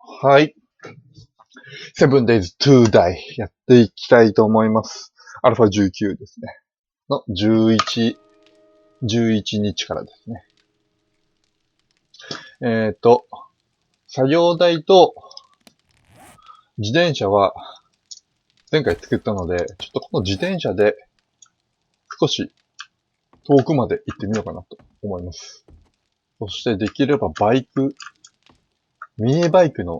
はい。セブンデイズ2ダイやっていきたいと思います。アルファ19ですね。の11日からですね。作業台と自転車は前回作ったので、ちょっとこの自転車で少し遠くまで行ってみようかなと思います。そしてできればミニバイクの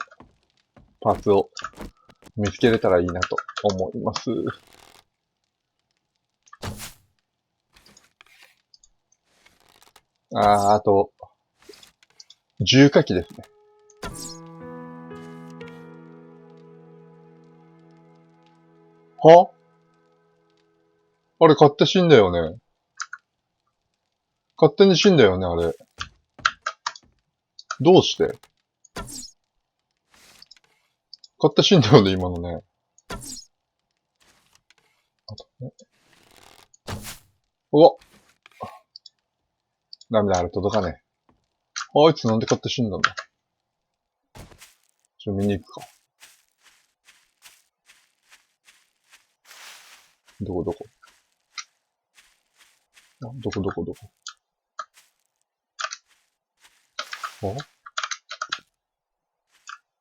パーツを見つけれたらいいなと思います。あと、重火器ですね。はあれ、勝手死んだよね。勝手に死んだよね、あれ。どうして勝手死んだよね、今のね。うわ、ダメだ、あれ届かねえ。あいつなんで勝手死んだんだ。見に行くか。どこどこ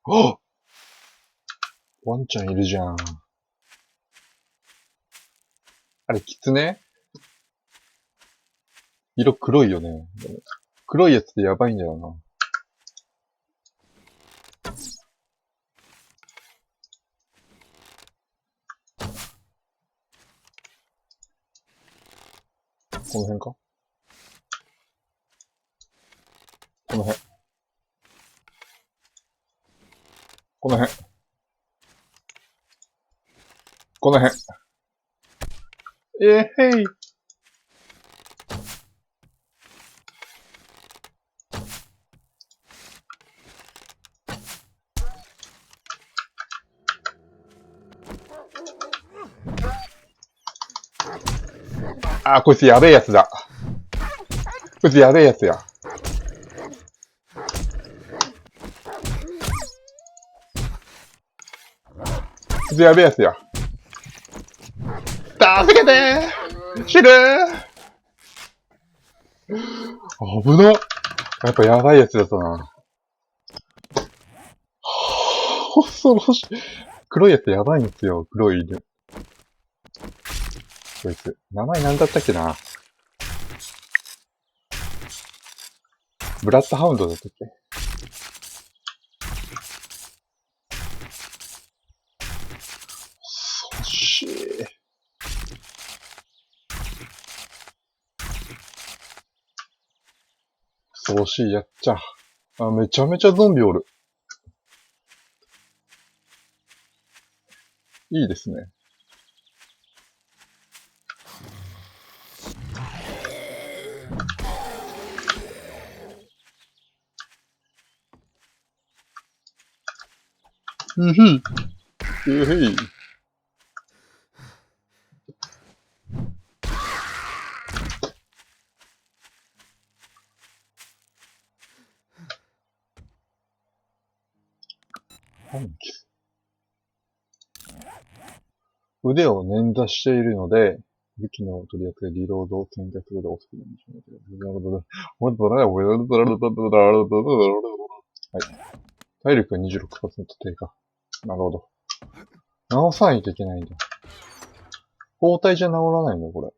あワンちゃんいるじゃん。あれ、キツネ色黒いよね。黒いやつってやばいんだよな。この辺かこの辺。この辺。この辺。へい。あ、こいつやべえやつだ。こいつやべえやつや。こいつやべえやつや。助けてー死ぬー危な。やっぱやばいやつだったな。恐ろしい。黒いやつやばいんですよ。黒い犬。こいつ。名前なんだったっけな。ブラッドハウンドだったっけ。恐ろしい。恐ろしいやっちゃ。あ、めちゃめちゃゾンビおる。いいですね。うんふん。うへい。腕を捻挫しているので、武器の取り扱い、リロードを選択することが遅くなりはい。体力が 26% 低下。なるほど。直さないといけないんだ。包帯じゃ治らないのこれ。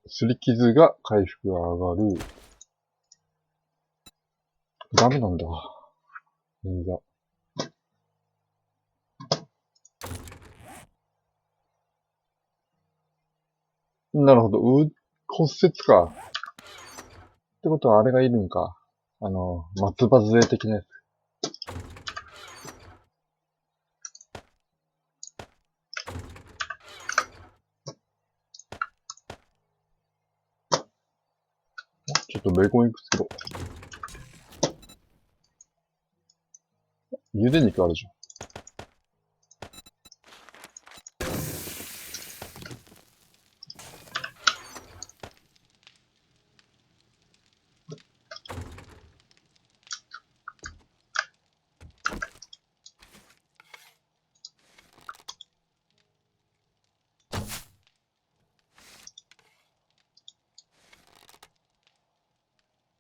擦り傷が回復が上がる。ダメなんだ。捻挫。なるほど。骨折か。ってことはあれがいるんか。松葉杖的なやつ。ちょっとベーコンいくつけど。茹で肉あるじゃん。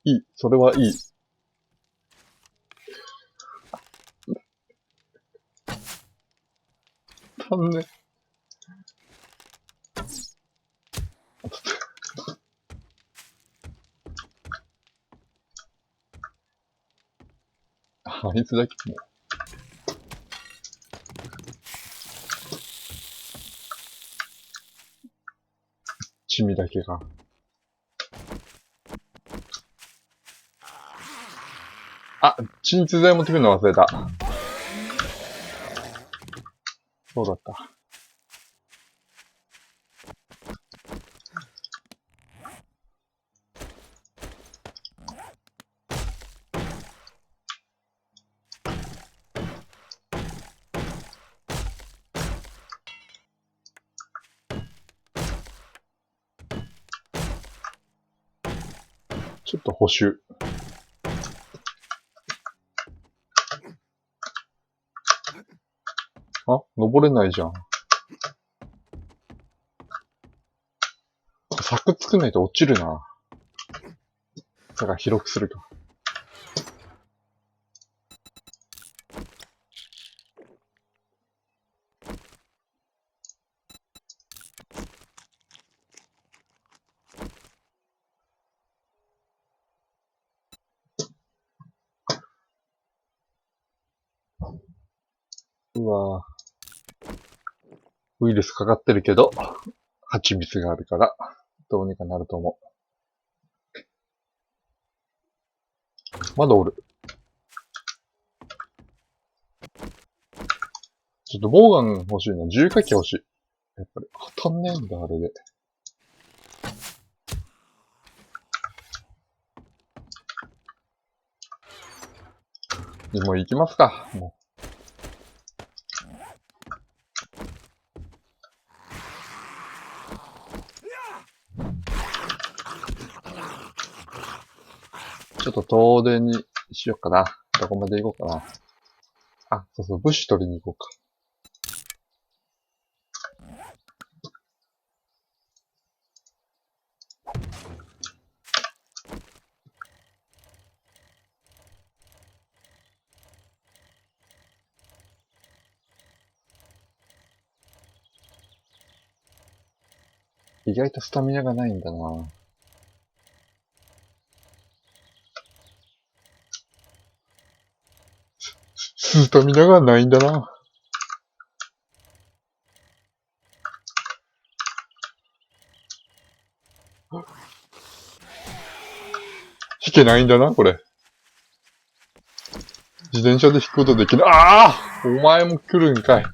いい。それはいい。足んね。あいつだけもう。チミだけが。あ、鎮痛剤持ってくるの忘れた。そうだった。ちょっと補修。あ、登れないじゃん。柵作んないと落ちるな。だから広くするか。うわぁ。ウイルスかかってるけど、蜂蜜があるから、どうにかなると思う。まだおる。ちょっとボウガン欲しいな。重火器欲しい。やっぱり、当たんねえんだ、あれで。もう行きますか。もうちょっと東電にしようかな。どこまで行こうかな。あ、そうそう、物資取りに行こうか。意外とスタミナがないんだな。スタミナがないんだな。引けないんだな、これ。自転車で引くことできない。ああ、お前も来るんかい。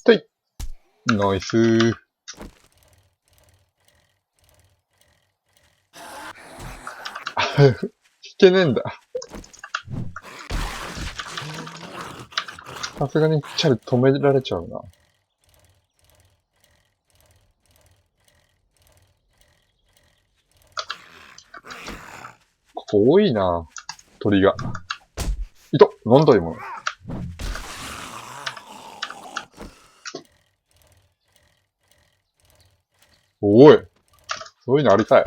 はい。ナイスー。引けねえんだ。さすがにチャリ止められちゃうな。ここ多いな。鳥が。いたなんだ今の。おい。そういうのありかい。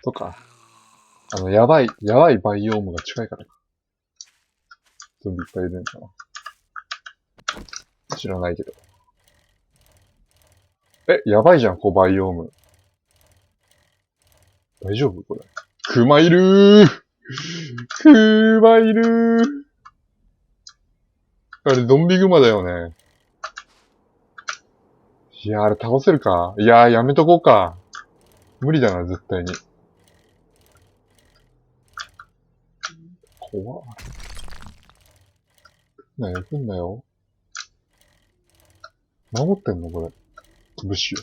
とか。やばいバイオームが近いからか。ゾンビいっぱいいるんかな。知らないけど。やばいじゃん、こうバイオーム。大丈夫これ。クマいるークマいるーあれ、ゾンビグマだよね。いや、あれ倒せるかいやー、やめとこうか。無理だな、絶対に。怖っ。来んなよ。守ってんのこれ。武士よ。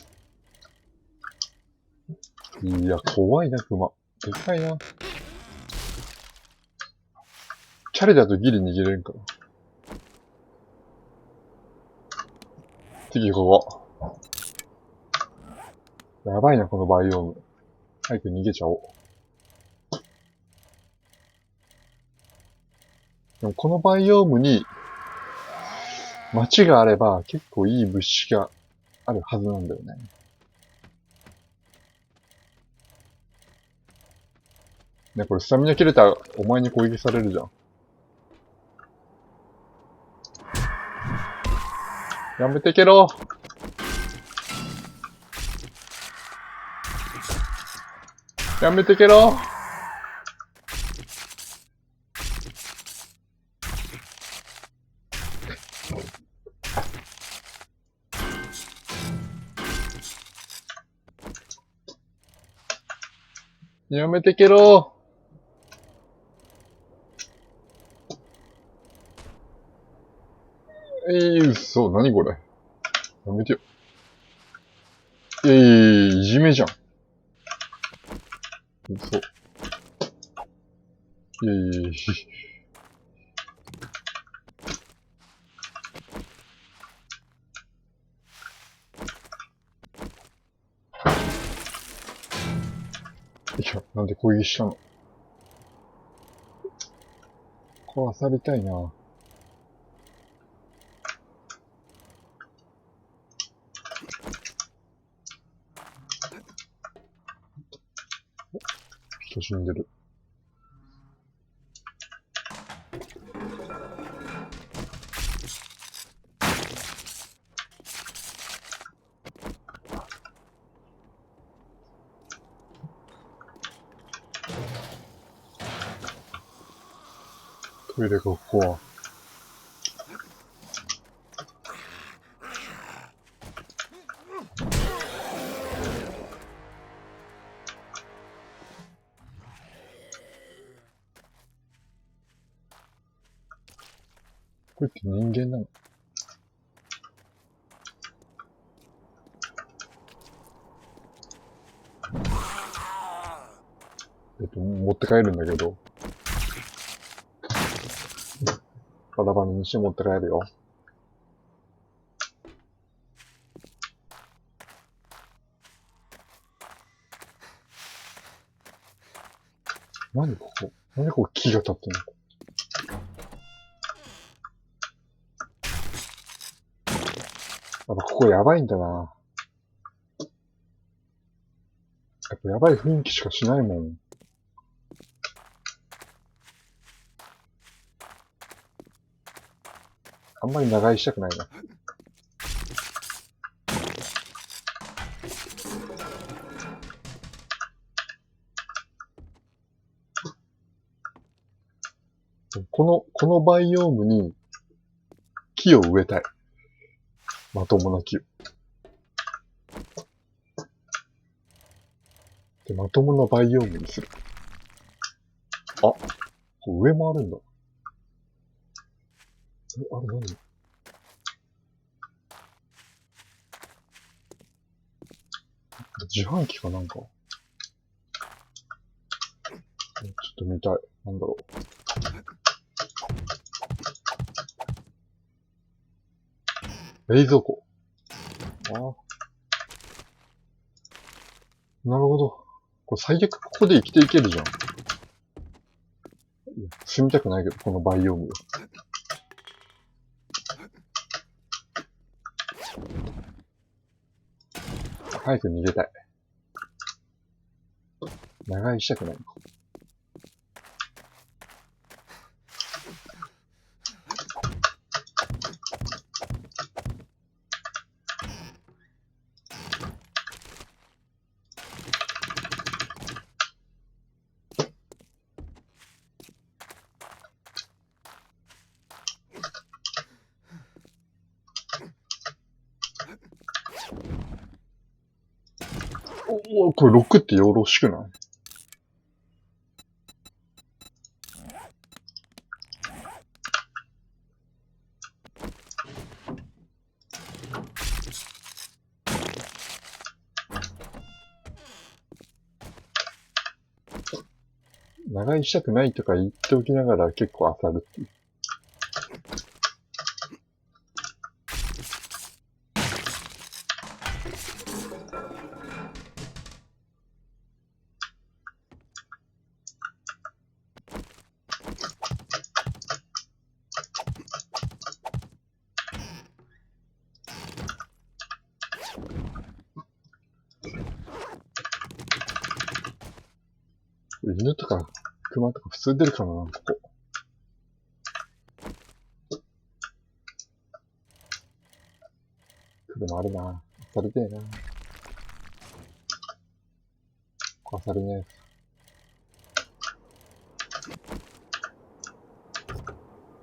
いや、怖いな、熊。でかいな。チャリだとギリ逃げれんから。次、ここ。やばいな、このバイオーム。早く逃げちゃおう。でもこのバイオームに、街があれば結構いい物資があるはずなんだよね。ね、これスタミナ切れたらお前に攻撃されるじゃん。やめてけろ。やめてけろ。やめてけろ。嘘。何これ。やめてよ。いじめじゃん。嘘。いや、なんで攻撃したの。壊されたいな。人死んでる。トイレがここは。これって人間なの？持って帰るんだけど。バラバラにして持って帰るよ。何ここ？何ここ木が立ってんの？やっぱここやばいんだな。やっぱやばい雰囲気しかしないもん。あんまり長居したくないな。このバイオームに木を植えたい。まともな木を。で、まともなバイオームにする。あ、これ上もあるんだ。あれ何？自販機かなんか。ちょっと見たい。なんだろう。冷蔵庫。あ、なるほど。これ最悪ここで生きていけるじゃん。住みたくないけど、このバイオーム。早く逃げたい。長居したくない。お、これ6ってよろしくない？長居したくないとか言っておきながら結構漁るっていう。犬とか熊とか普通出るかな、ここ。車あるな。漁りてえな。ここ漁りね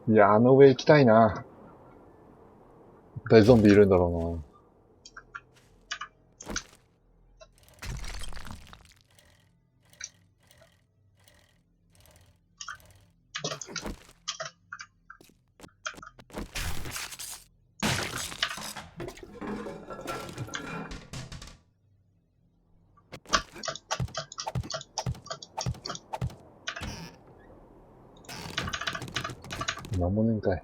え。いや、あの上行きたいな。大ゾンビいるんだろうな。なんもねんかい。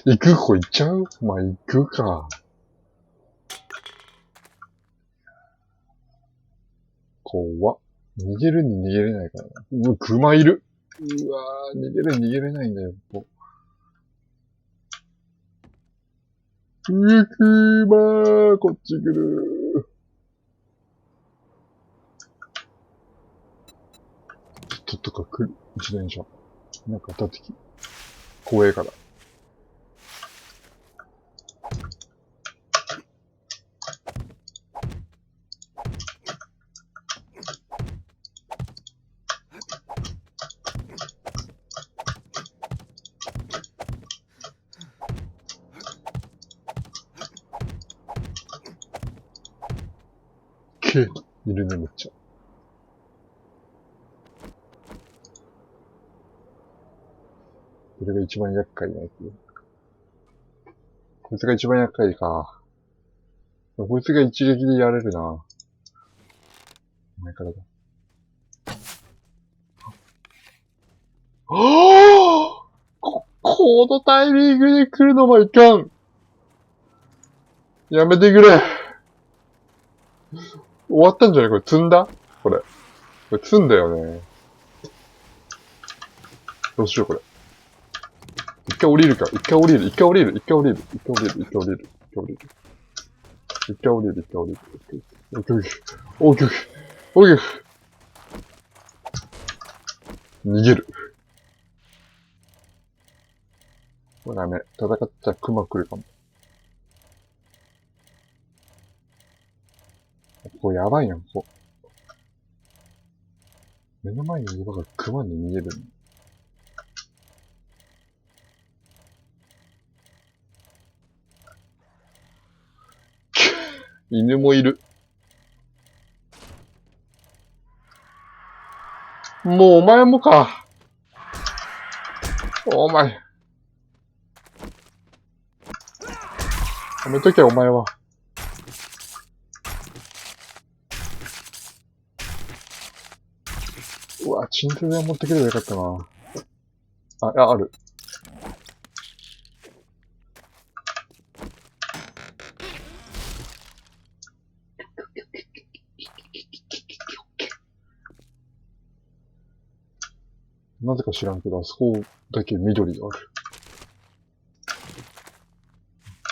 行く？ここ行っちゃう？まあ、行くか。怖っ。逃げるに逃げれないからな。うわ、熊いる。うわー、逃げるに逃げれないんだよ、ここ。熊ー、こっち来る。とか来る。自転車。なんか当たってき。怖えから。いるね、めっちゃ。これが一番厄介なやつ。こいつが一番厄介か。こいつが一撃でやれるな。前からだ。はぁこのタイミングで来るのもいかん。やめてくれ。終わったんじゃない？これ積んだ？これ。これ積んだよね。どうしようこれ。一回降りるか。一回降りる。一回降りる。一回降りる。一回降りる。一回降りる。一回降りる。一回降りる。一回降りる。オッケーオッケー。オッケーオッケー。オッケー。逃げる。これダメ。戦っちゃ熊来るかも。ここやばいな、ここ。目の前にいるが熊に逃げる。犬もいる。もうお前もか。お前。やめとけ、お前は。うわ、鎮痛剤持ってくればよかったな。ある。なぜか知らんけど、あそこだけ緑がある。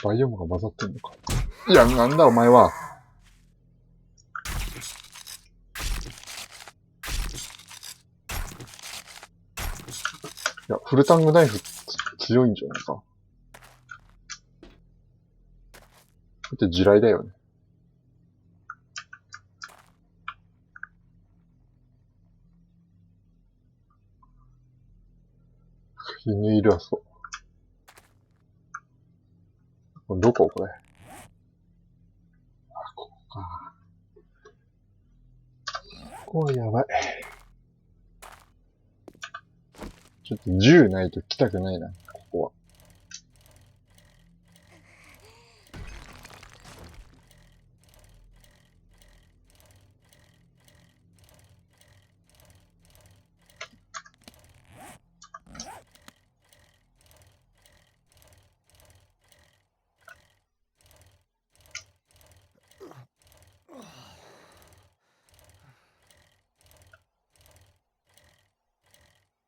バイオムが混ざってんのか。いや、なんだお前は。いや、フルタングナイフ強いんじゃないか。だって地雷だよね。犬いるあそこ。これどここれ。ここか。ここはやばい。ちょっと銃ないと来たくないな、ここは。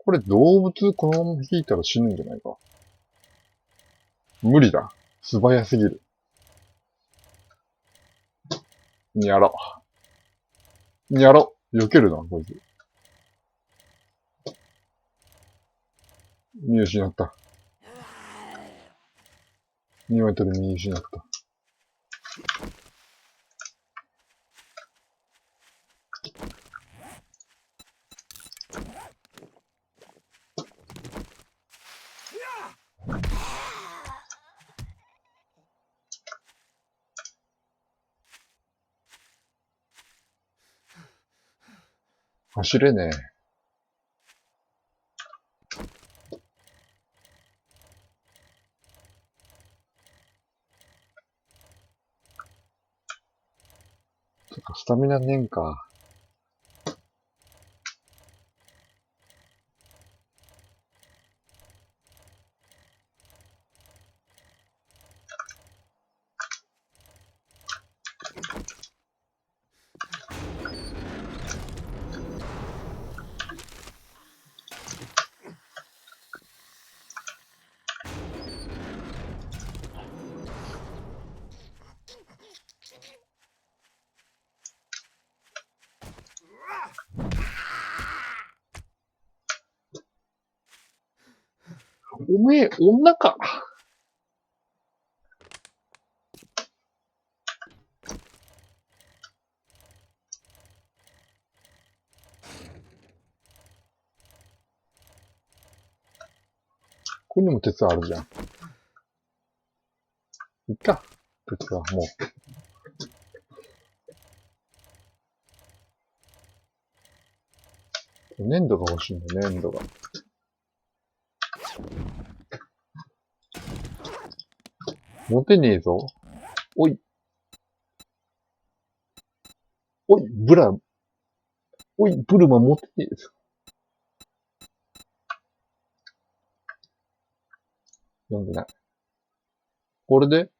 これ動物このまま引いたら死ぬんじゃないか。無理だ。素早すぎる。やろ。やろ。避けるな、こいつ。見失った。2メートル見失った。走れねえ。そっか、スタミナねえんか。おめえ、女か。ここにも鉄あるじゃん。いっか。鉄はもう。粘土が欲しいんだ、粘土が。持てねえぞ。おい。おい、ブラ。おい、ブルマ持てねえぞ。読んでない。これで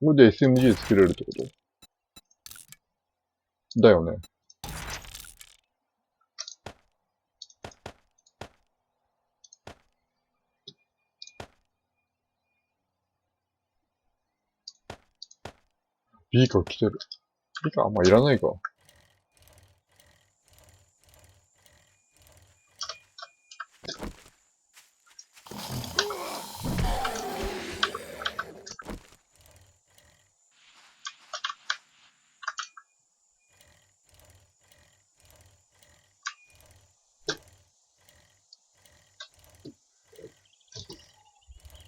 これで SMG 作れるってことだよね。ビーカー来てる。ビーカーあんまいらないか。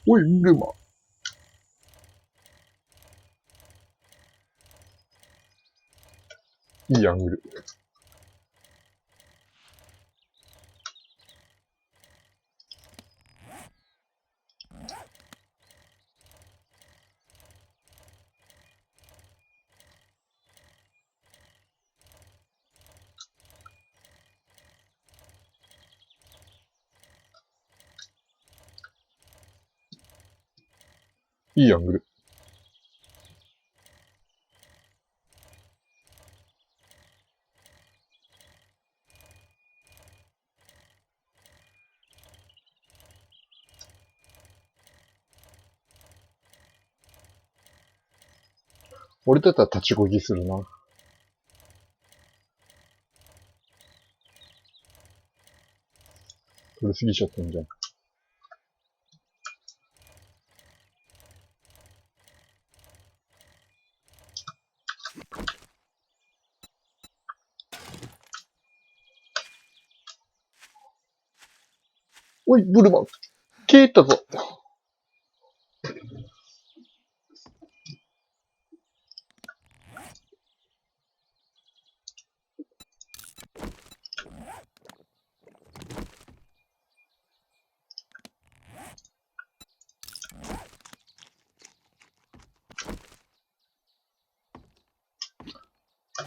おい、ルマ。いいアングル。いいアングル。俺だったら立ちこぎするな。取りすぎちゃってんじゃん。おい、ブルマ。消えたぞ。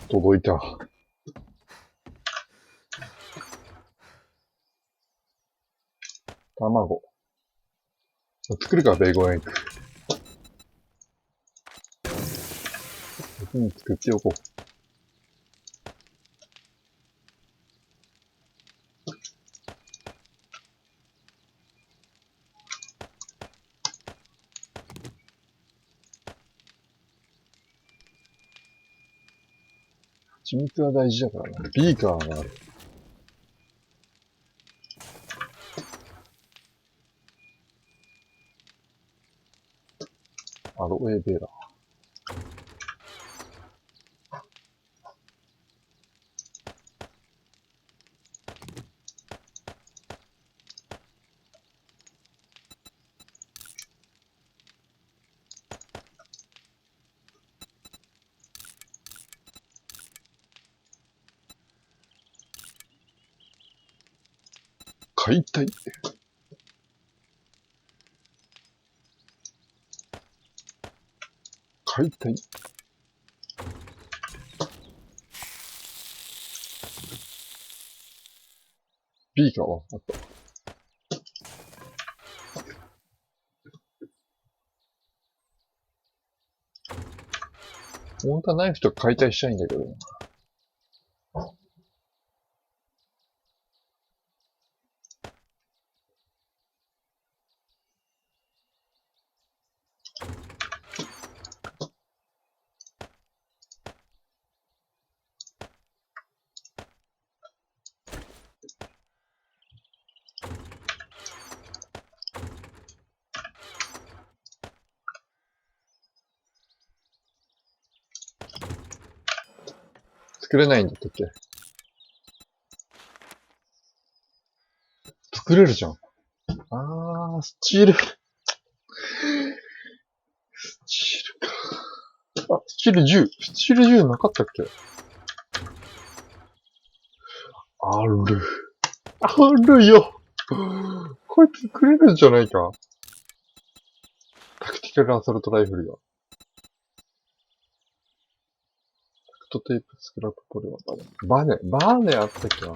届いた。卵。作るか、ベーコンエッグ。作っておこう。蜂蜜は大事だからな。ビーカーがある。アロエベラ。解体。解体。ビーカーはあった。本当はナイフとか解体したいんだけど。作れないんだったっけ？作れるじゃん。スチール。スチールか。スチール10。スチール10なかったっけ？ある。あるよ。これ作れるんじゃないか。タクティカルアサルトライフルが。タクトテープ、スクラップポリはバネ。バネあったっけな。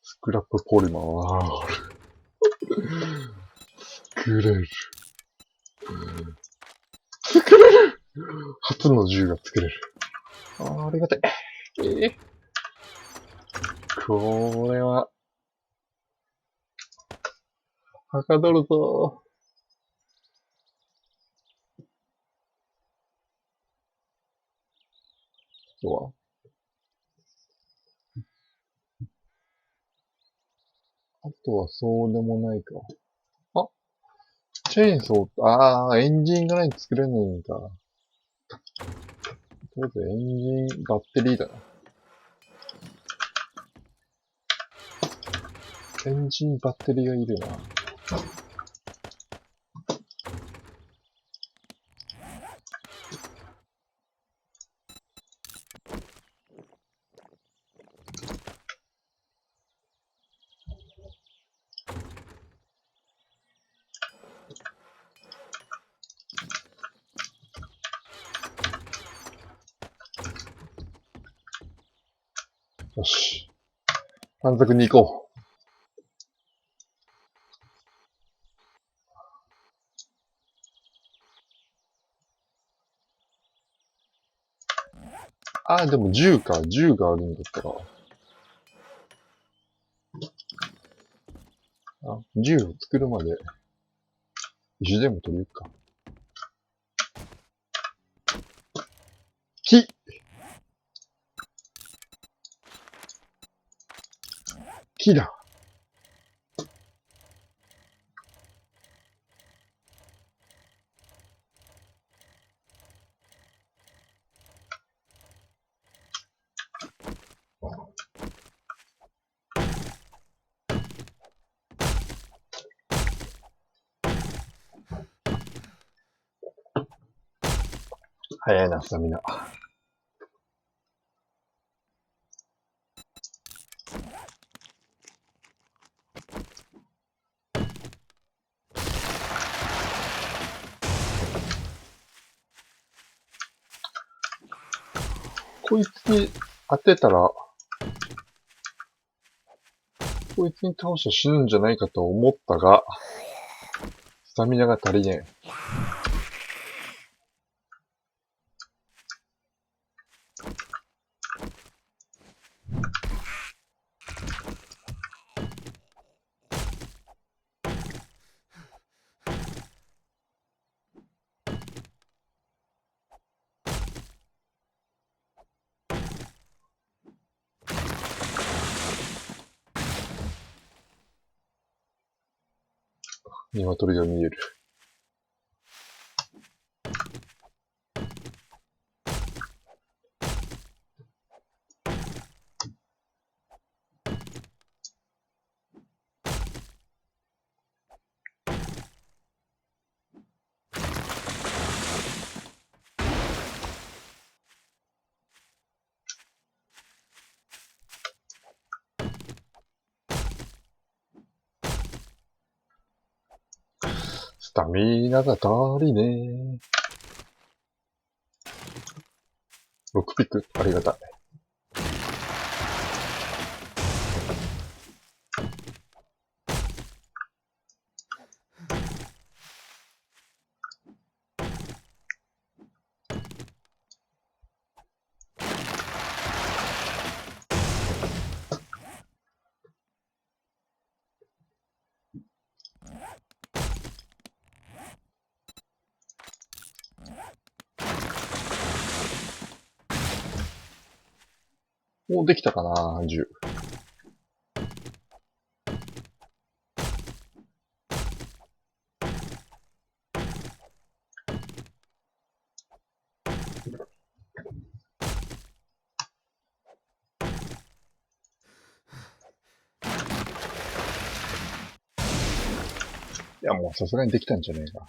スクラップポリマーはある。作れる。作れる！初の銃が作れる。ありがたい。これは、はかどるぞ。あとはそうでもないか。あ、チェーンソー、エンジンがないと作れないんか。とりあえずエンジンバッテリーだな。エンジンバッテリーがいるな。よし。探索に行こう。でも銃か。銃があるんだったら。銃を作るまで、石でも取り行くか。木！木だ。早いな、スタミナ。こいつに当てたら、こいつに倒したら死ぬんじゃないかと思ったが、タミナが足りねえ。鶏が見える。スタミナが足りねえ。6ピック、ありがたい。もうできたかな ?10。いや、もうさすがにできたんじゃねえか。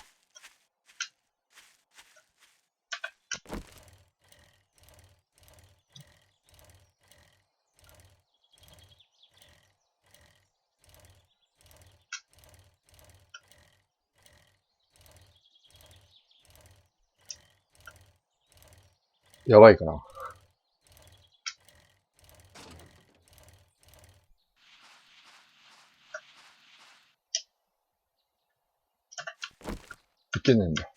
やばいかな。いけねえんだ。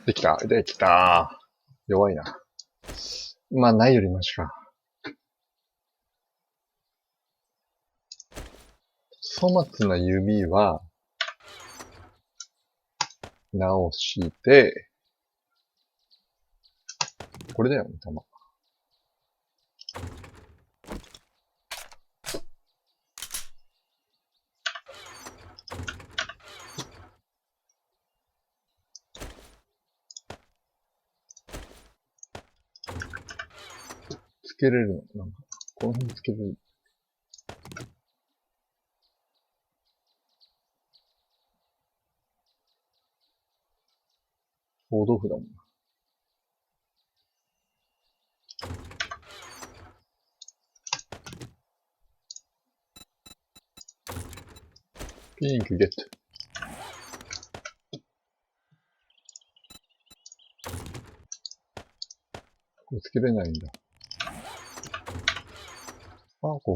できた。できた。弱いな。まあ、ないよりマシか。粗末な指は、直して、これだよね、弾。つけれるのなんか、この辺つけれる。大豆腐だもんな。ピンクゲット。これつけれないんだ。あ、この、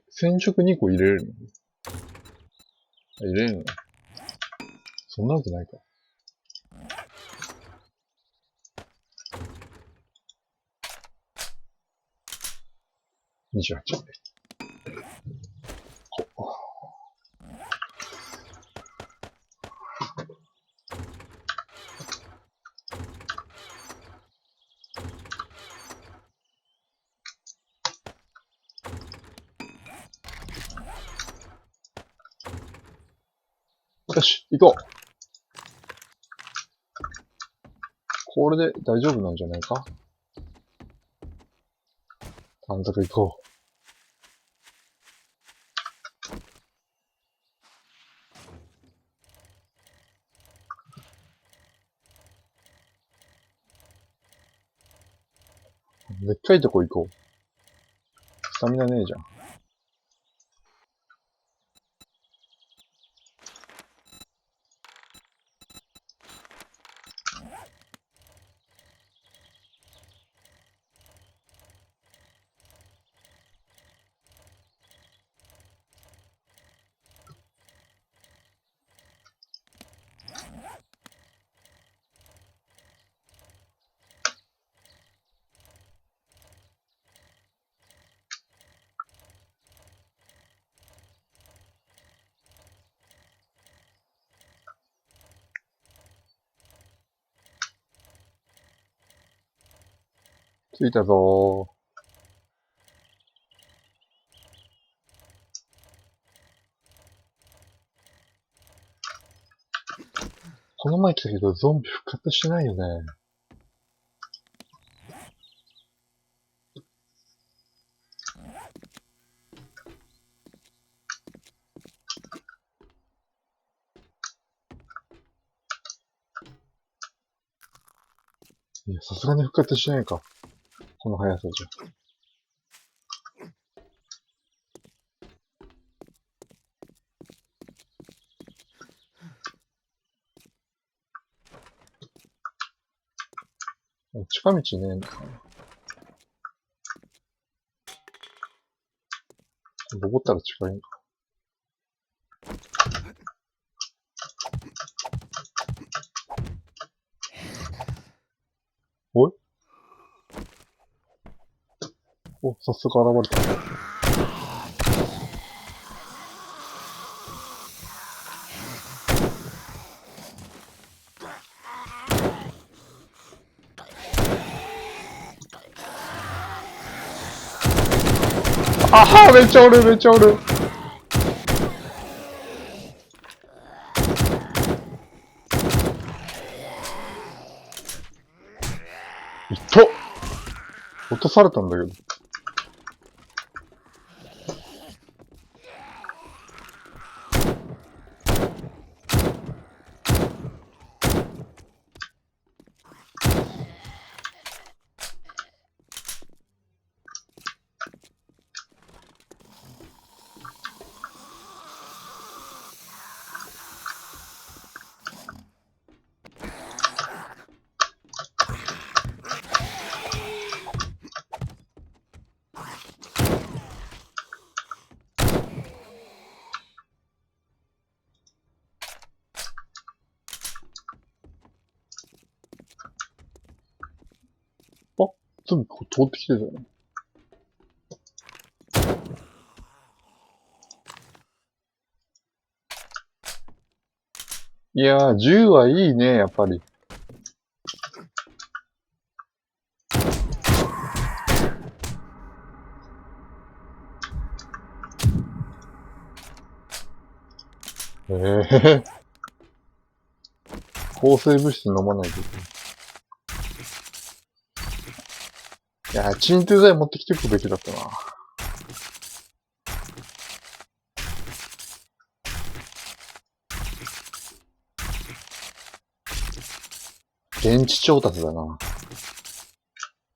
染色2個入れれるの？入れるの？そんなわけないか。28。よし、行こう。これで大丈夫なんじゃないか？探索行こう。でっかいとこ行こう。スタミナねえじゃん。着いたぞー。この前来たけどゾンビ復活しないよね。いや、さすがに復活しないか。この速さじゃ。近道ねえのかな。登ったら近いんか。おいお、早速現れた。あはめっちゃおるめっちゃおる。いっと落とされたんだけど。あ、全部ここ通ってきてたよね。いやー、銃はいいね、やっぱり。抗生物質飲まないといけない。いやー、鎮痛剤持ってきてくべきだったな。現地調達だな。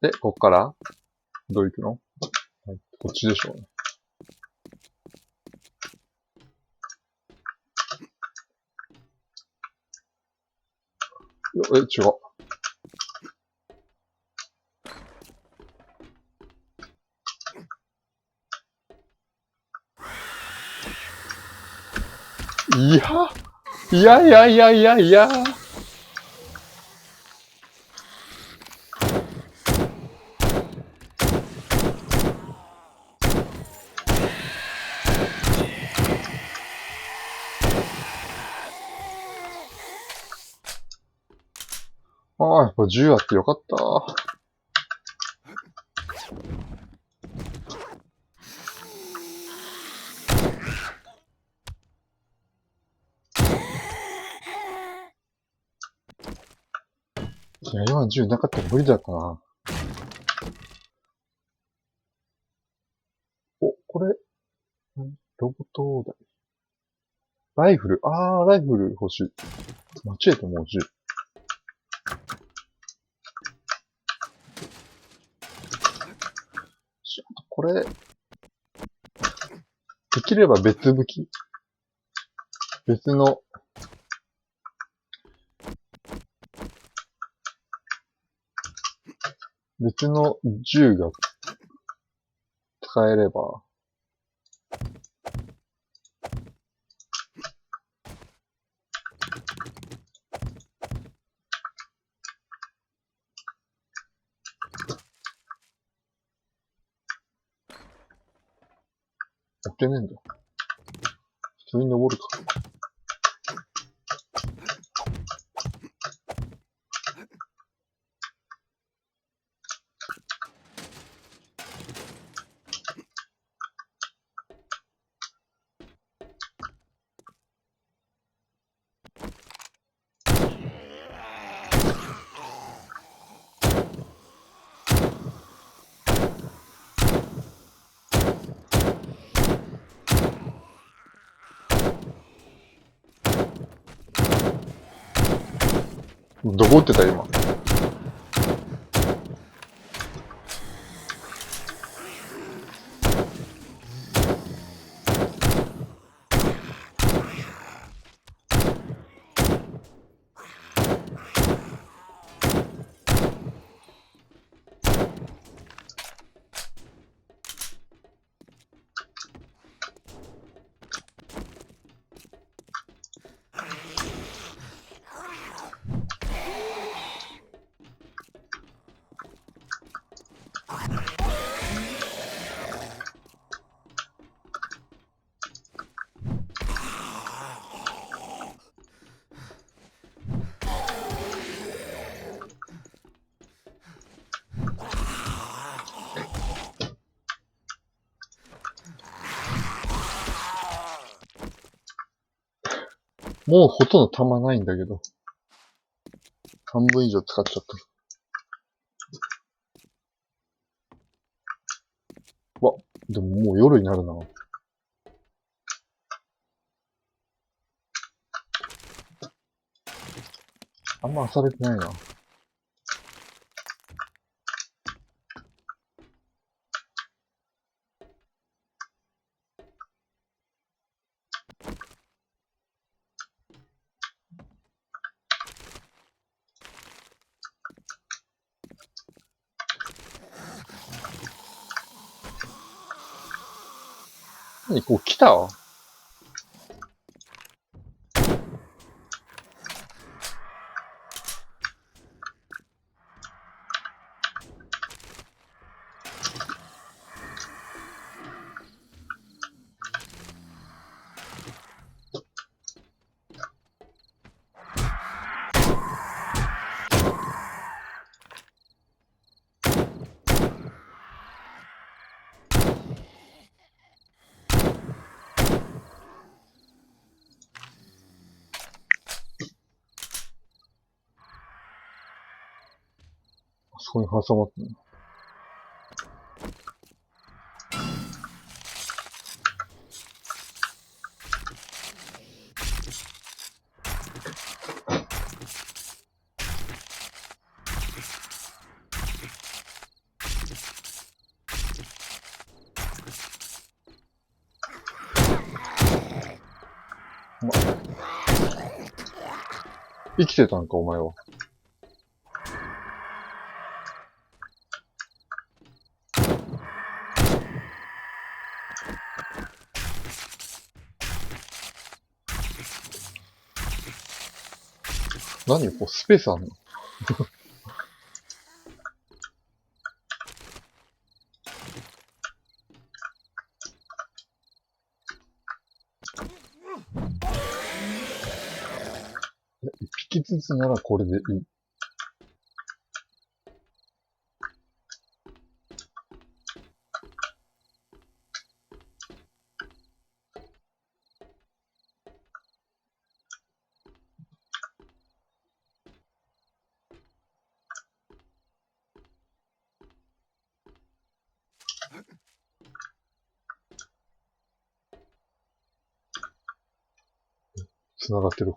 で、こっからどう行くの？はい、こっちでしょうね。違う。いやいやいやいやいや。ああ、やっぱ銃あってよかった。いや、今銃なかったら無理だったな。お、これ、ロボットだ。ライフル。ライフル欲しい。間違えてもう銃。これ、できれば別武器別の、別の銃が使えれば、置けねえんだ。普通に登るか。どこ打ってた今。もうほとんど弾ないんだけど。半分以上使っちゃった。わ、でももう夜になるな。あんま漁れてないな。何こう来た？あそこに挟まってんの。生きてたんか、お前は。何こう、スペースあんの？一匹ずつならこれでいい。繋がってる。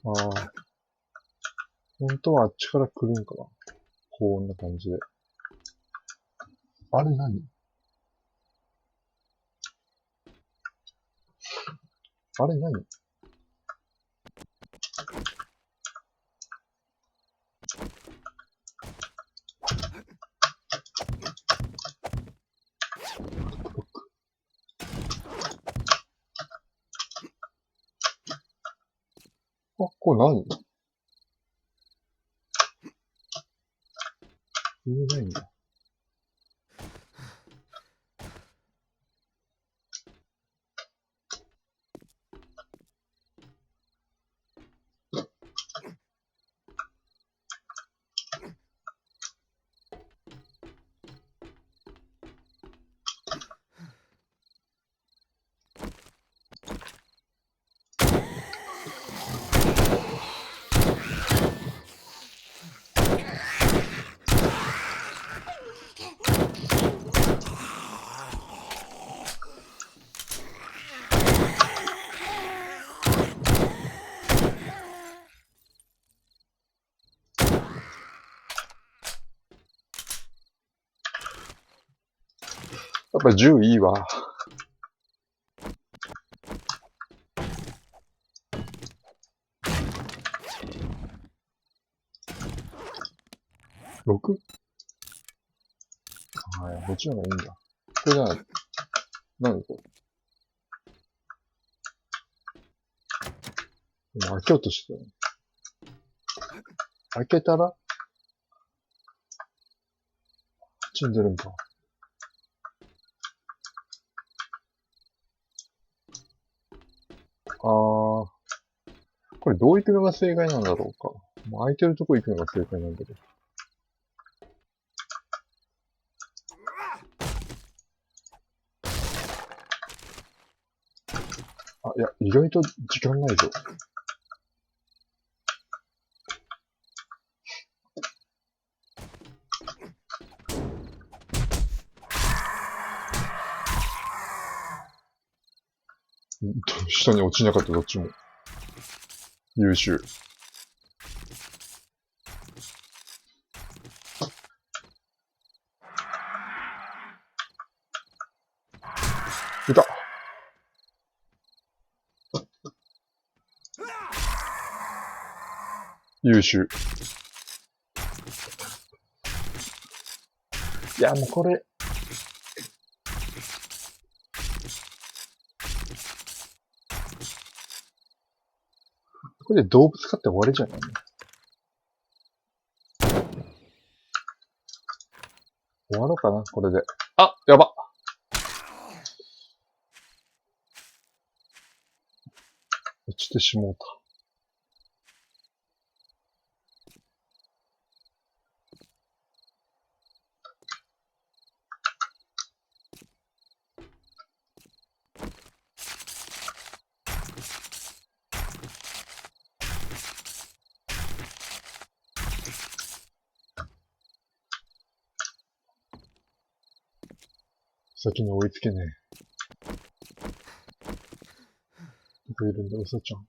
ああ。本当はあっちから来るんかな。こんな感じで。あれ何？あれ何？あ、これ何？言えないんだ。っぱ10いいわ。6? はい、こっちの方がいいんだ。これじゃない。何これ。今開けようとしてたよ。開けたらこっちに出るんか。これどう行くのが正解なんだろうか。もう空いてるとこ行くのが正解なんだけど。あ、いや、意外と時間ないぞ。下に落ちなかった、どっちも。優秀。いた。優秀。いや、もうこれ。これで動物飼って終わりじゃないの？終わろうかな、これで。あ、やば。落ちてしもうた。先に追いつけねえ。どこいるんだ、うさちゃん。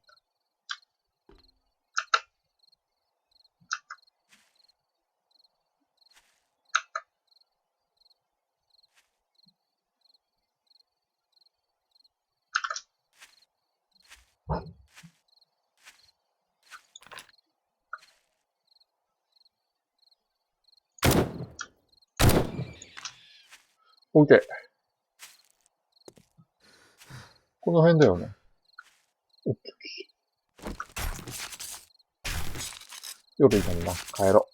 オッケー。この辺だよね。オッケー。夜いたんだ。帰ろう。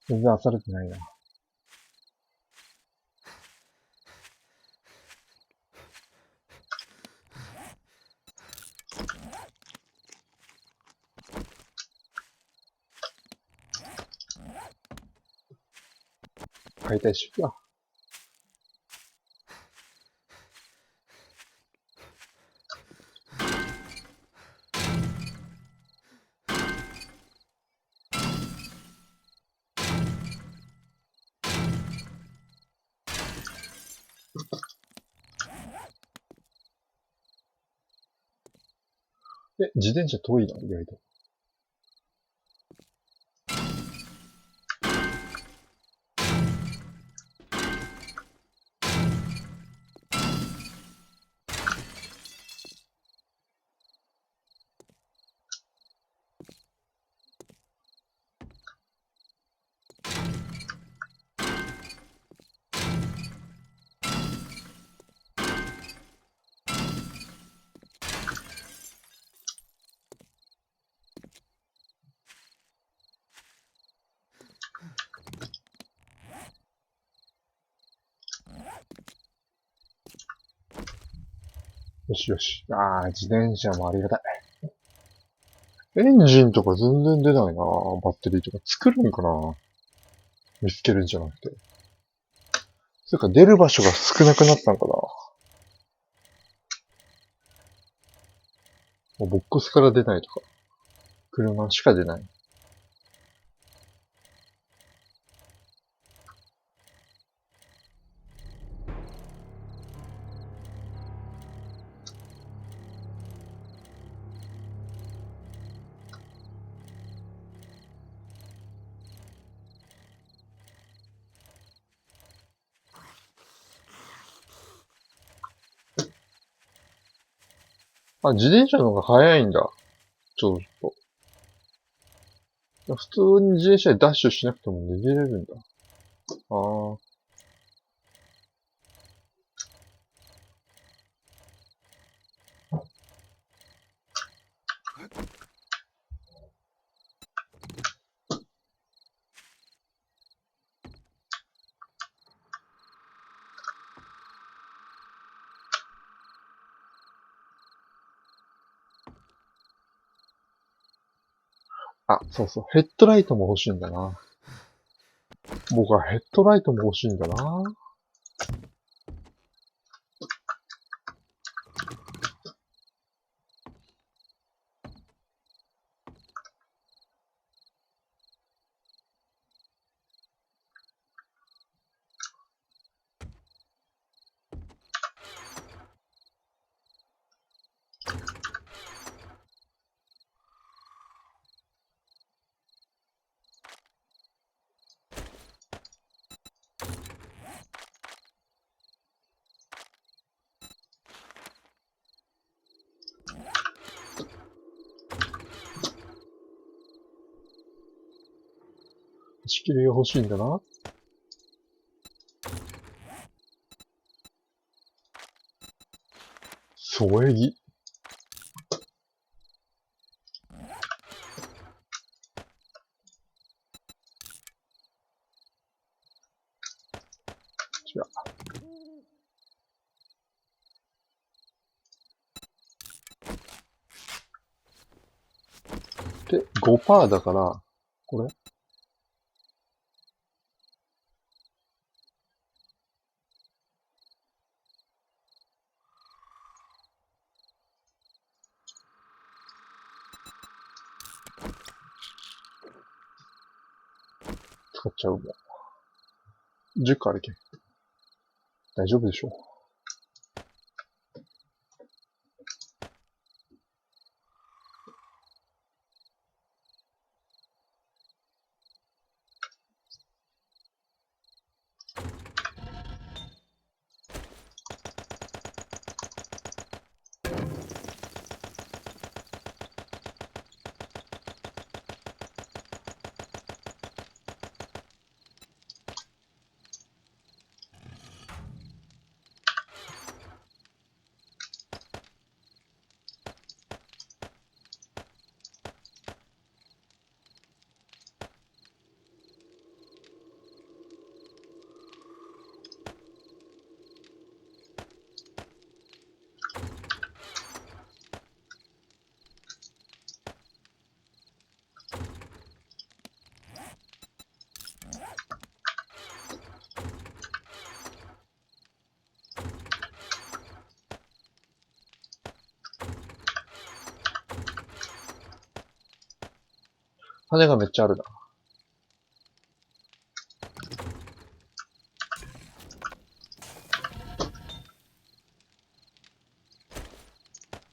全然漁れてないな。解体しようか。自転車遠いな、意外と。よしよし。自転車もありがたい。エンジンとか全然出ないな。バッテリーとか作るんかな。見つけるんじゃなくて。それか出る場所が少なくなったんかな。もうボックスから出ないとか。車しか出ない。あ、自転車の方が速いんだ。ちょっと。普通に自転車でダッシュしなくても逃げれるんだ。ああ。あ、そうそう。ヘッドライトも欲しいんだな。僕はヘッドライトも欲しいんだな。仕切りが欲しいんだな。添え木。違う。で、5%だから、これ使っちゃうもん。10個あるけん。大丈夫でしょう。羽がめっちゃあるな。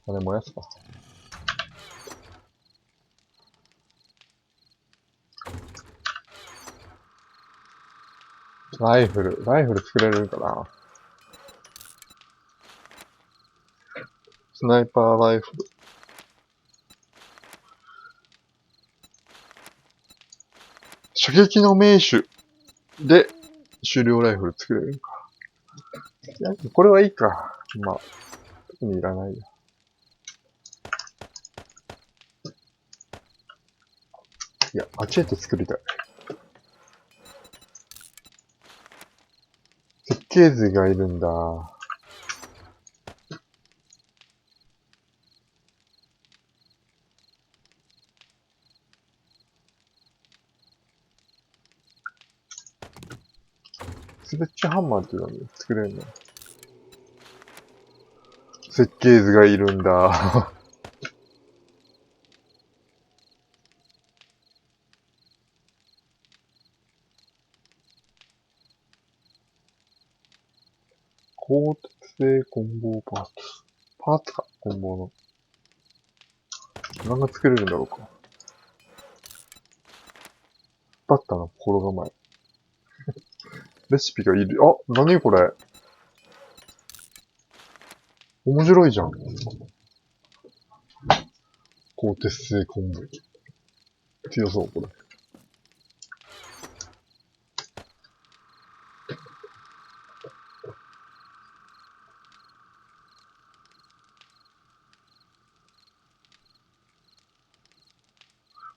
羽燃やすか。ライフル作れるかな。スナイパーライフル。射撃の名手で狩猟ライフル作れるか。いや、これはいいか。まあ、特にいらないや。いや、マチェーテ作りたい。設計図がいるんだ。スレッジハンマーっていうのに作れるの。設計図がいるんだ。鋼鉄製棍棒パーツ。パーツか、棍棒の。何が作れるんだろうか。バッターの心構え。レシピがいる。あ、何これ。面白いじゃん。鋼鉄製棍棒。強そう、これ。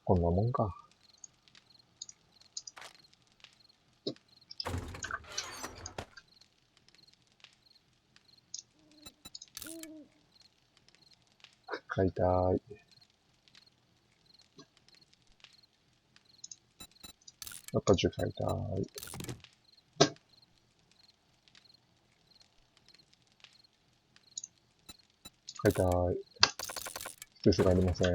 こんなもんか。買いたーい。赤樹買いたーい。買いたーい。スペースがありません。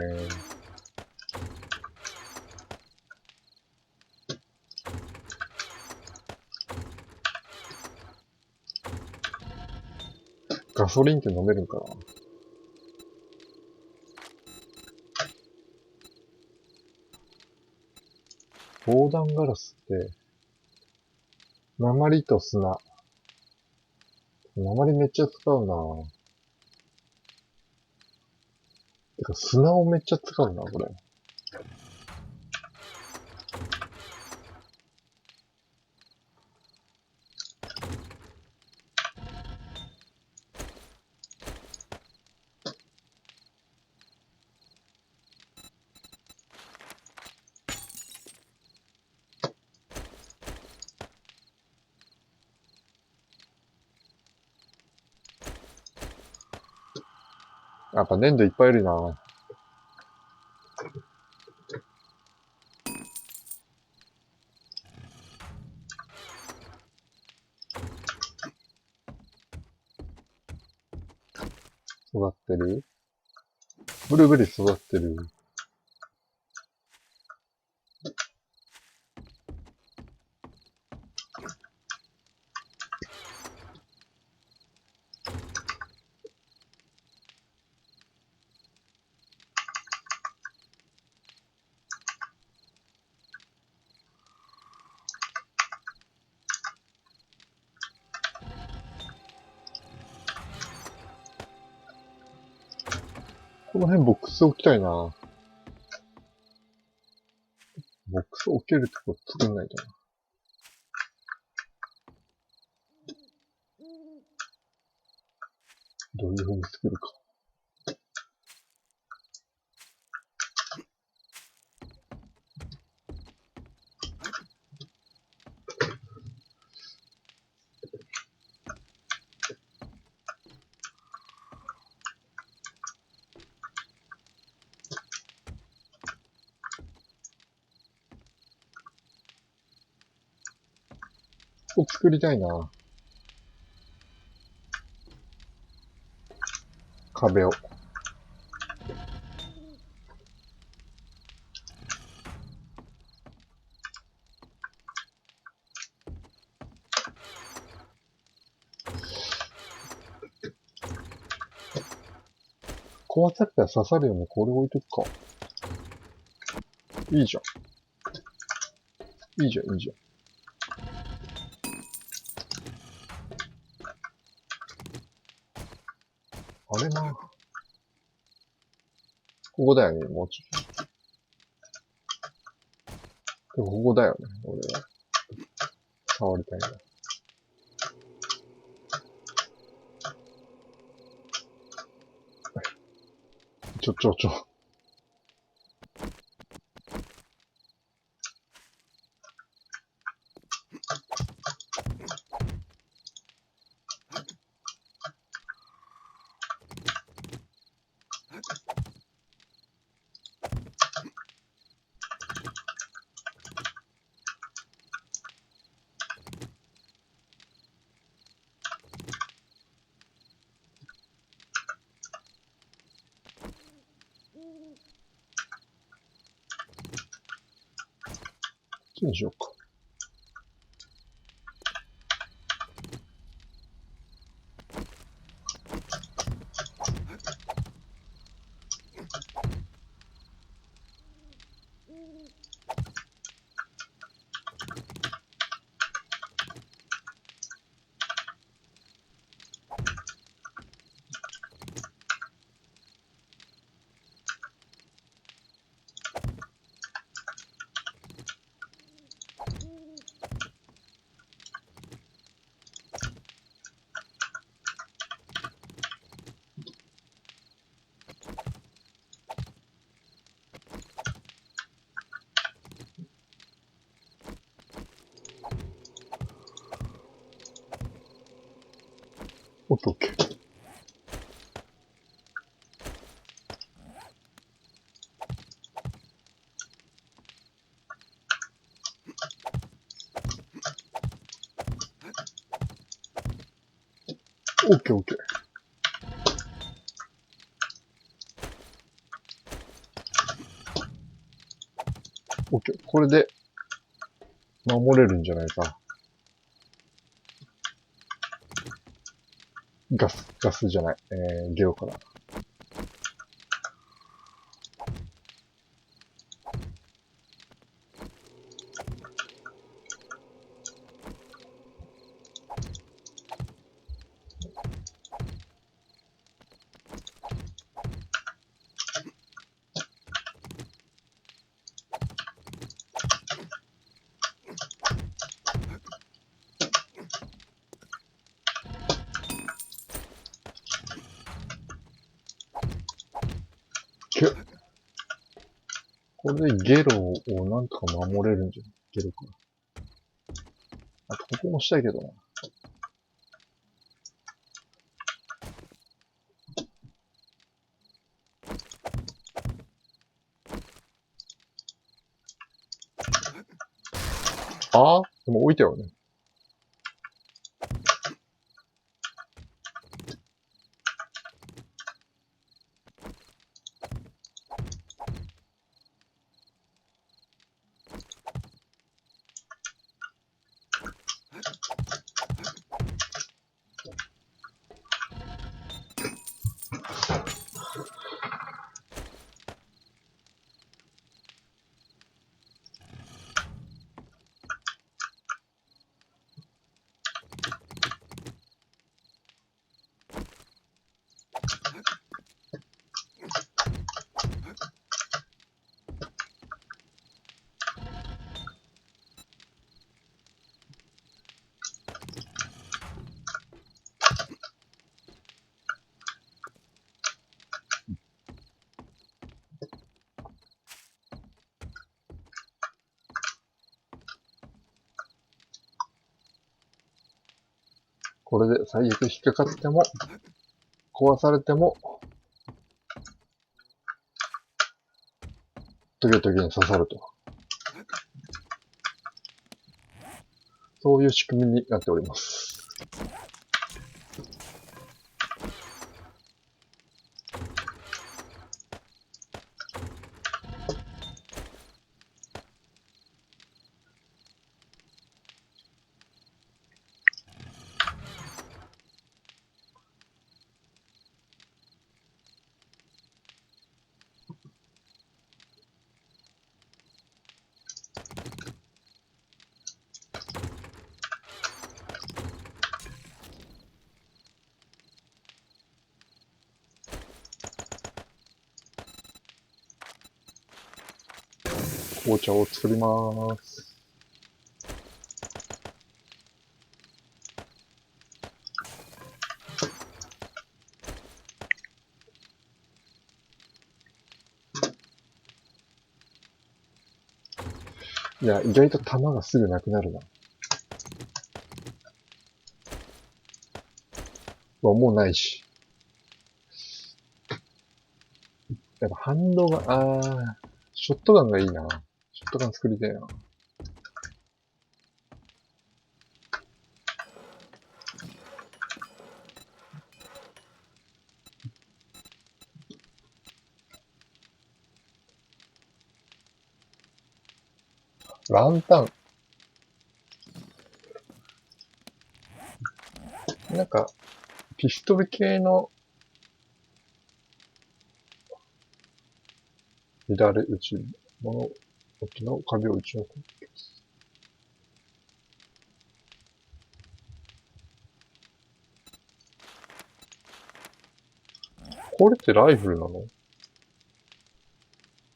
ガソリンって飲めるんかな。防弾ガラスって、鉛と砂。鉛めっちゃ使うなぁ。てか砂をめっちゃ使うな、これ。やっぱ粘土いっぱいいるな。育ってる？ブルーベリー育ってる。この辺ボックス置きたいな。ボックス置けるとこ作んないとな。どういう風に作るか。ここ作りたいな。壁を。壊されたら刺さるようにこれ置いとくか。いいじゃん。いいじゃん、いいじゃん。あれな。ここだよね、もうちょっと。でもここだよね、俺は。触りたいな。ちょ。こっちにしようか。オッケーオッケー。オッケーオッケー。オッケー。これで守れるんじゃないか。ガスじゃない。ゲオから。これでゲロをなんとか守れるんじゃない？ゲロから。あと、ここもしたいけどな。ああ、でも置いたよね。これで最悪引っかかっても、壊されても、トゲトゲに刺さると。そういう仕組みになっております。紅茶を作ります。いや、意外と弾がすぐなくなるな。もうないし。やっぱ反動が、ショットガンがいいな。ショットガン作りたいな。ランタン。なんか、ピストル系の乱れ打ち、物置の壁を打ち抜く。これってライフルなの？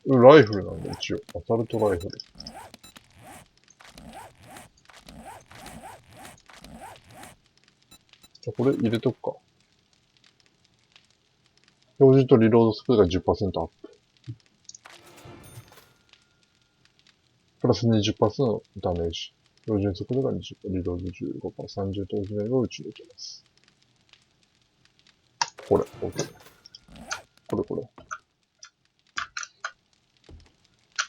ライフルなんだ、一応。アサルトライフル。じゃ、これ入れとくか。標準とリロードスピードが 10% アップ。プラス 20% のダメージ。標準速度が20%、リロード15%、30投資年を打ち抜けます。これ、OK。これ。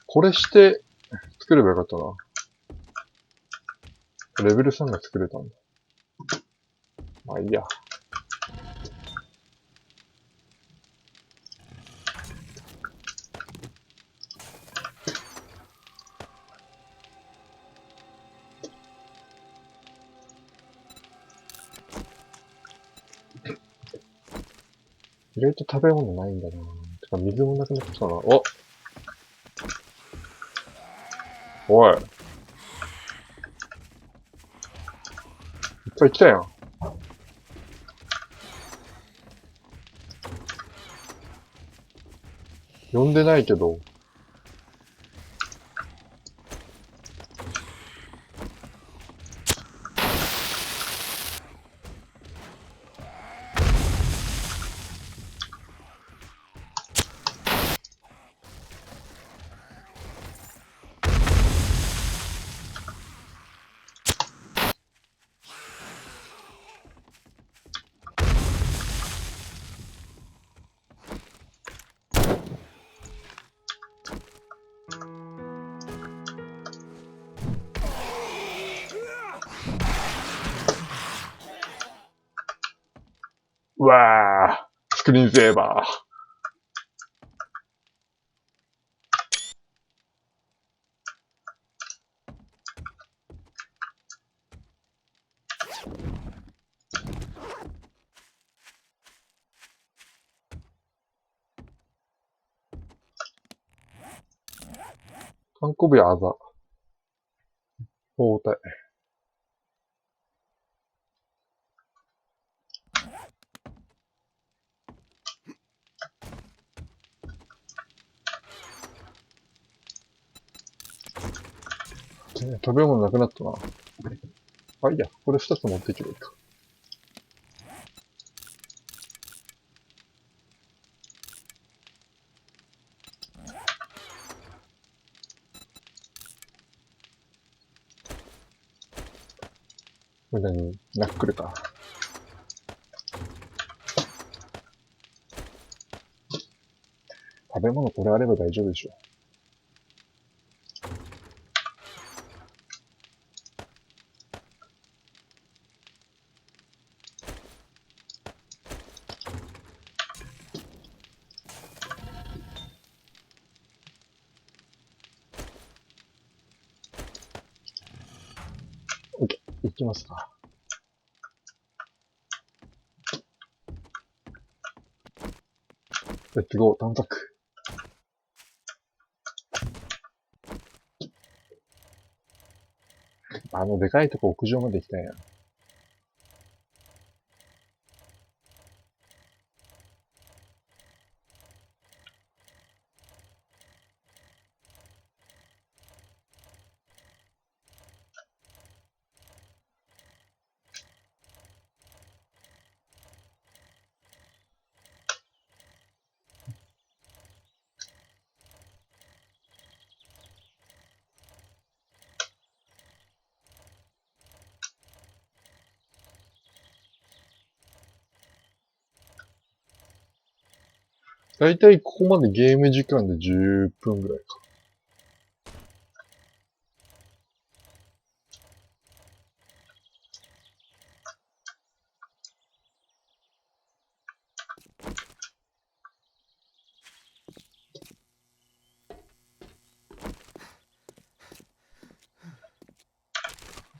これして、作ればよかったな。レベル3が作れたんだ。まあいいや。意外と食べ物ないんだな。てか水もなくなってきたな。おい。いっぱい来たやん。呼んでないけど。うわー。スクリーンセーバー。観光部やあざ。包帯。食べ物なくなったな。あ、いいや。これ2つ持っていけばいいか。これ何ナックルか。食べ物これあれば大丈夫でしょ。OK。行きますか。レッツゴー、探索。でかいとこ屋上まで行きたいな。だいたいここまでゲーム時間で10分ぐらいか。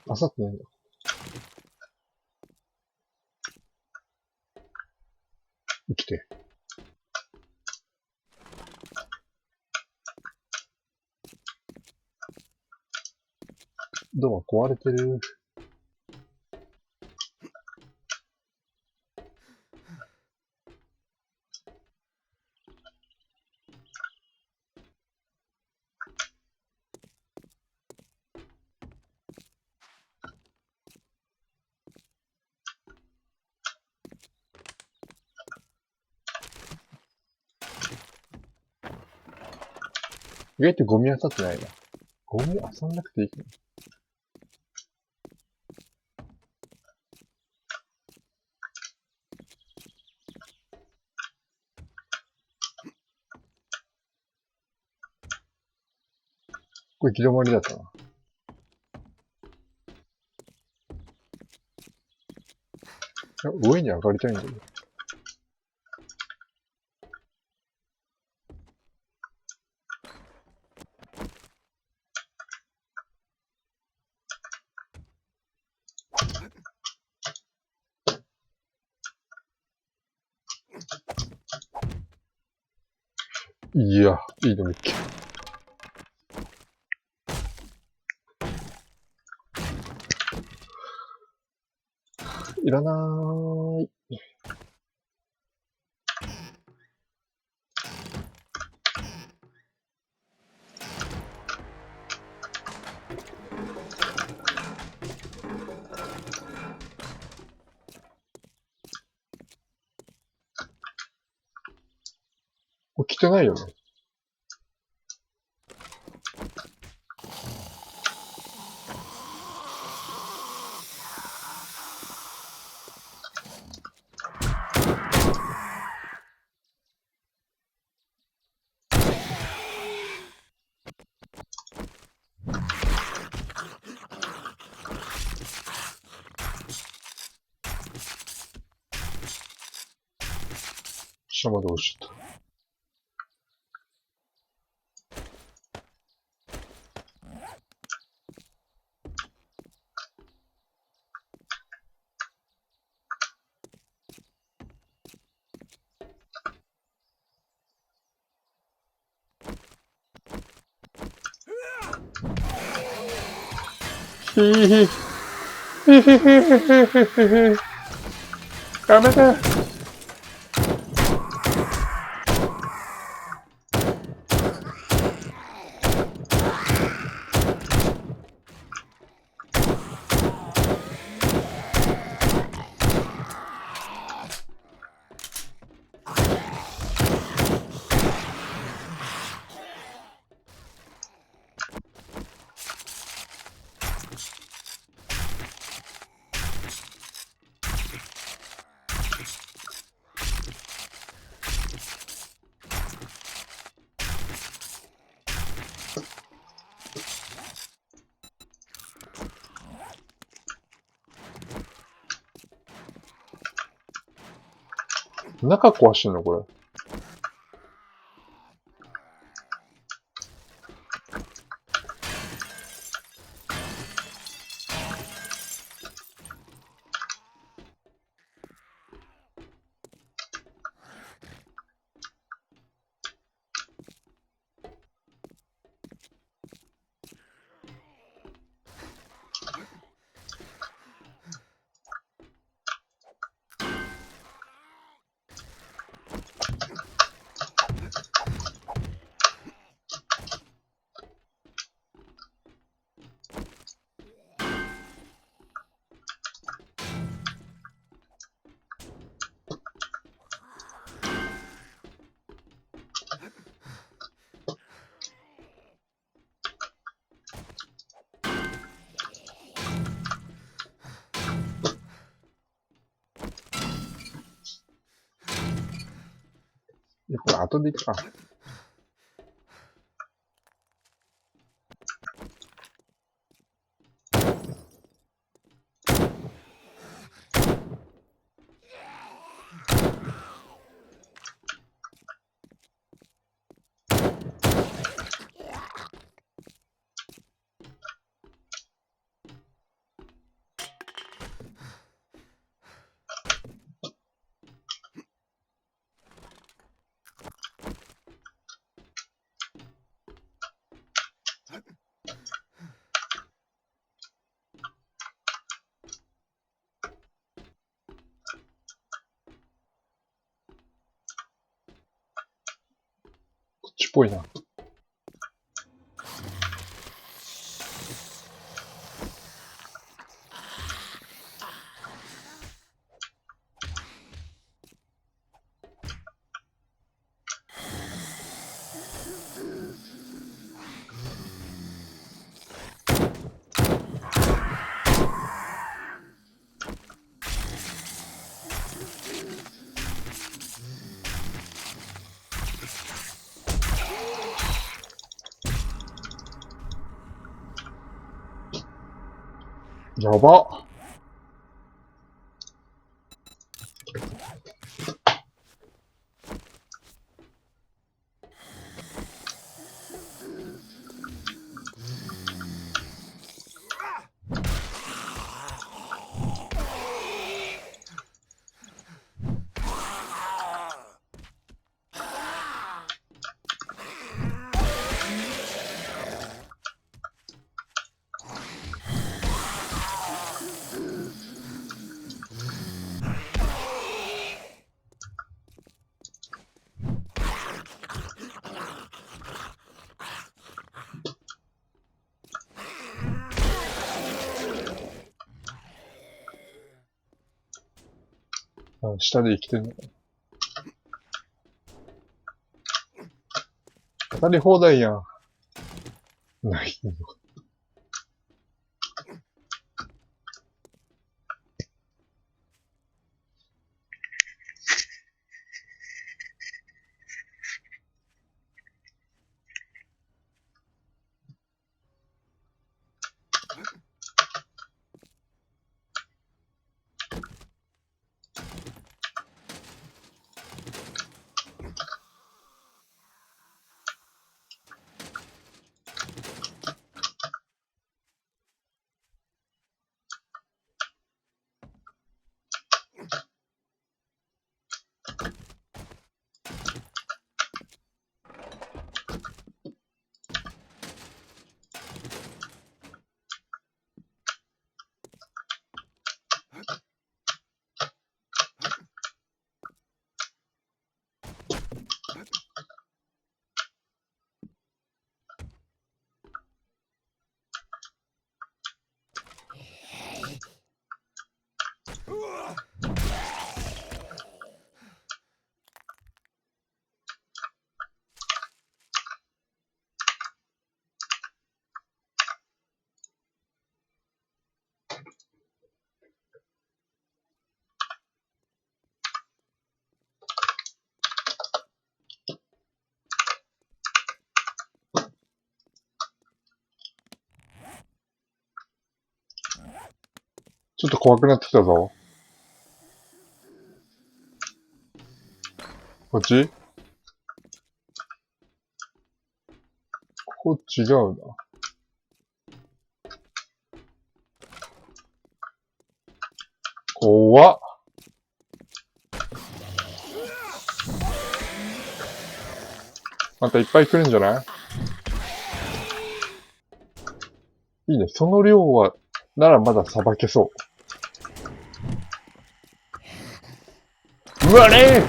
あさってないんだ。生きて。ドア壊れてる。意外とゴミ漁ってないな。ゴミ漁んなくていいかな。これ行き止まりだったな。上に上がりたいんだけど。いや、いいの見っけ。いらなーい。これ来てないよね。下まで落ちちゃった。ひぃひひひひひひひ。やめて。中壊してんのこれ。いや、これ後でいくか。こっちっぽいな。やば。あ、下で生きてるの。当たり放題やん。ないの。ちょっと怖くなってきたぞ。こっち？ここ違うな。怖っ。またいっぱい来るんじゃない？いいね。その量は、ならまださばけそう。うわねー！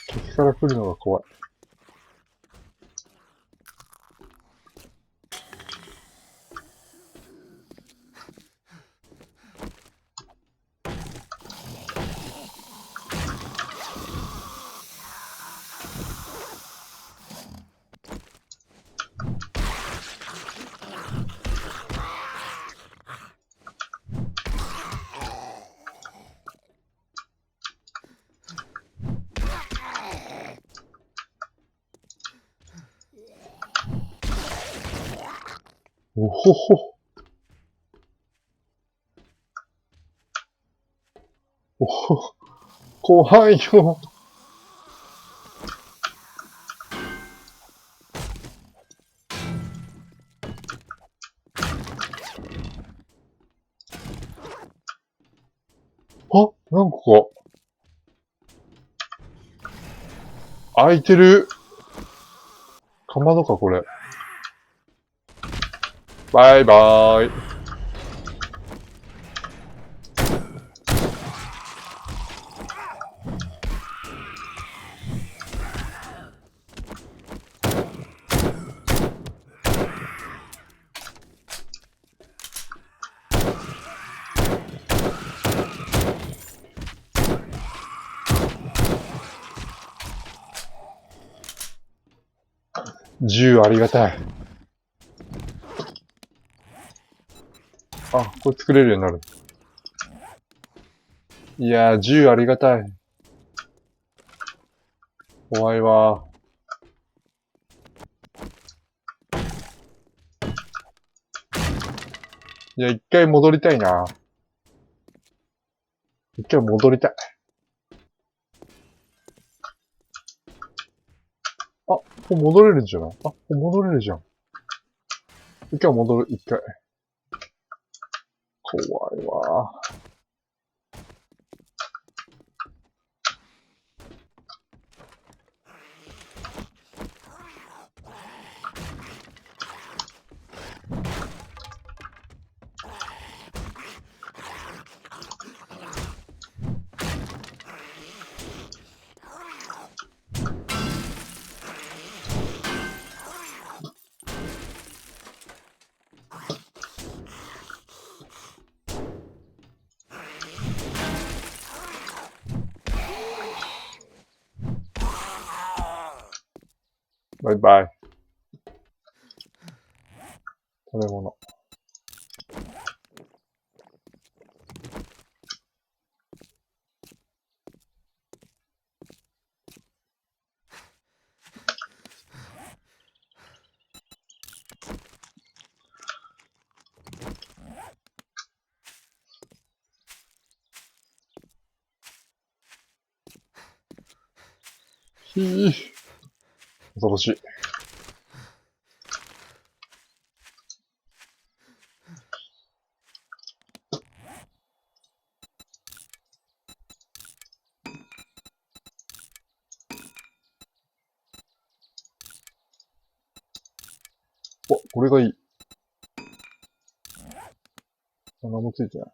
敵から来るのが怖い。おほほ。おほ。怖いよ。あ、なんか、開いてる。かまどか、これ。バイバーイ。銃ありがたい。あ、これ作れるようになる。いやー、銃ありがたい。怖いわー。いや、一回戻りたいな。一回戻りたい。あ、ここ戻れるんじゃない？あ、ここ戻れるじゃん。一回戻る、一回。怖いわー。バイバイ。食べ物。ひぃ。恐ろしい。お、これがいい。何もついてない。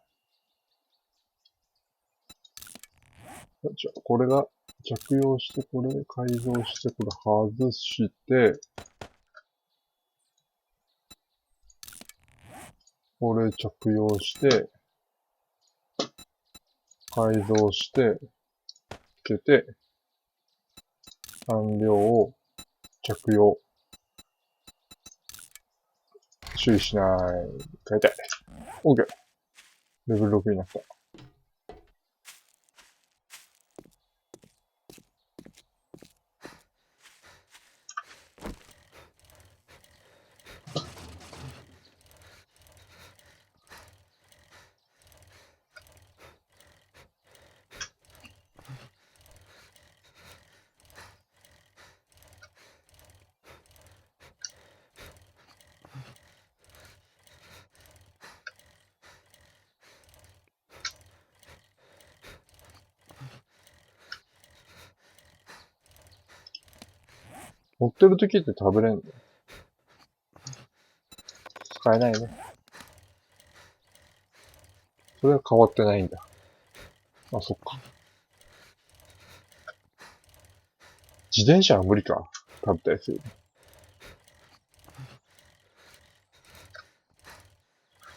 じゃあ、これが着用して、これ改造して、これ外して、これ着用して、改造して、つけて、完了を着用。注意しない。変えたい。OK。レベル6になった。乗ってる時って食べれんの？使えないね。それは変わってないんだ。あ、そっか。自転車は無理か。食べたりする。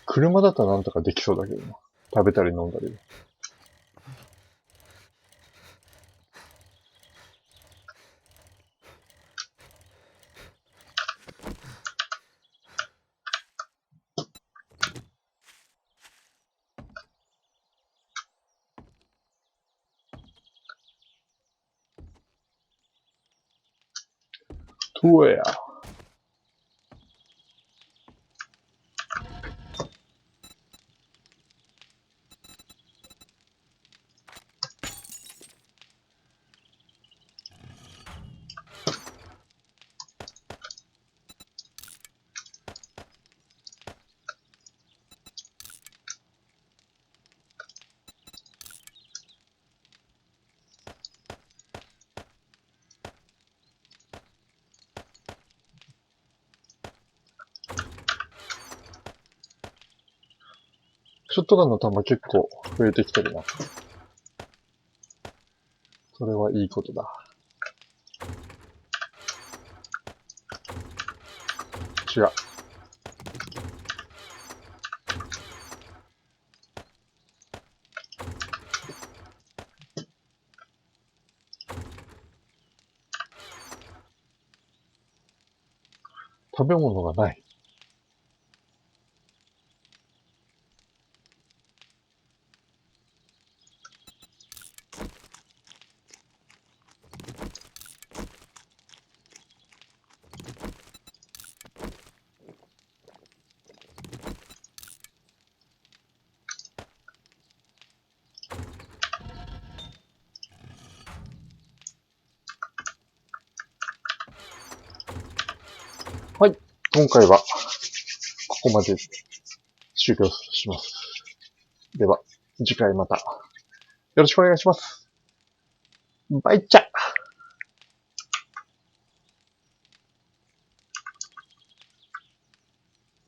車だったらなんとかできそうだけどな。食べたり飲んだり。トゥエア。ショットガンの弾結構増えてきてるな。それはいいことだ。違う。食べ物がない。今回は、ここまで終了します。では、次回また、よろしくお願いします。バイチャ